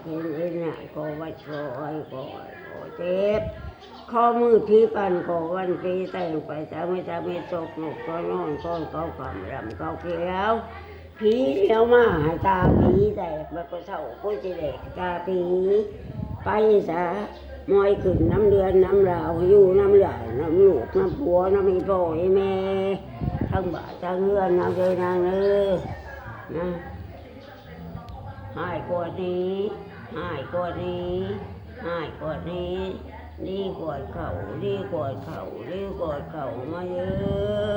เห็นเอ็นน่ะก็วัดก็อ้อยก็เจ็บข้อมือที่ปันก็วันปีแต่งไปจะไม่ตกหนุกก็นอนก้อนเขาขำรำเขาเขียวผีเลี้ยวมาให้ตาผีแตกแล้วก็เศร้าผู้จิเด็กตาผีไปซะมอยขึ้นน้ำเดือนน้ำราวอยู่น้ำใหญ่น้ำลูกน้ำผัวน้ำมีพ่อไอ้แม่ทั้งบ้านทั้งเรือนน้ำเลยนางนะหายกว่านี้หายกว่านี้หายกว่านี้ดีกว่าเขาดีกว่าเขาดีกว่าเขามาเยอ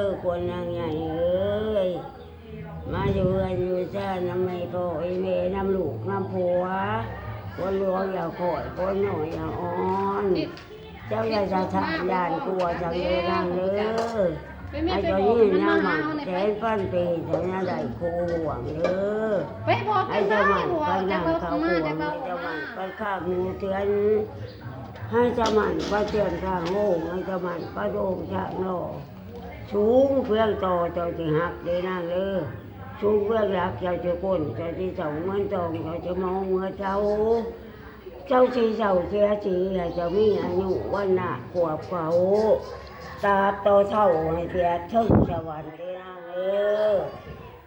ะคนนางใหญ่เอ้ยมาอยู่กันอยู่จ้าน้ำไม่พ่อไอ้แม่น้ำลูกน้ำผัวคนรวยอย่าขอดคนหน่อยอย่าอ่อนเจ้าอย่าจะทำยานกลัวจังเลยนางเลยไอ้เจ้านี่น้ำมันแสนพันปีจะน่าได้คู่ห่วงเลยไอ้เจ้ามันก็นั่งเขาห่วงไอ้เจ้ามันก็ข้ามูเตือนให้เจ้ามันก็เตือนข้างโง่ให้เจ้ามันก็โดมชะโน่สูงเพื่องโตเจ้าจะหักเลยนางเลยสูงเพื่องรักเจ้าจะก้นเจ้าจะส่งเงินตรงเจ้าจะมองเมื่อเจ้าชีเจ้าเสียชีให้เจ้ามีอายุวันหน้าขวบเขาตาโตเท่าให้เสียถึงสวรรค์เลยนาง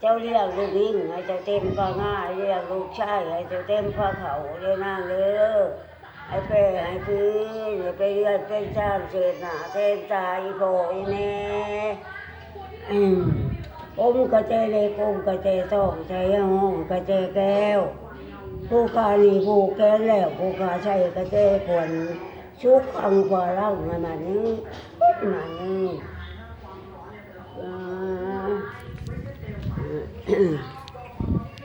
เจ้าเรียกลูกยิ่งให้เจ้าเต็มพระง่ายเรียกลูกชายให้เจ้าเต็มพระเขาเลยนางไอ้เป้ไอ้พื้นไอ้ไปเรียนเป็นชาติเศษหนาเส้นตายโผล่แน่อมกระเจเล็กอมกระเจสองใช้ห้องกระเจแก้วผู้ขานี่ผู้แก้แล้วผู้ขาใช้กระเจขวนชุกอังกว่าเล่ามันนึง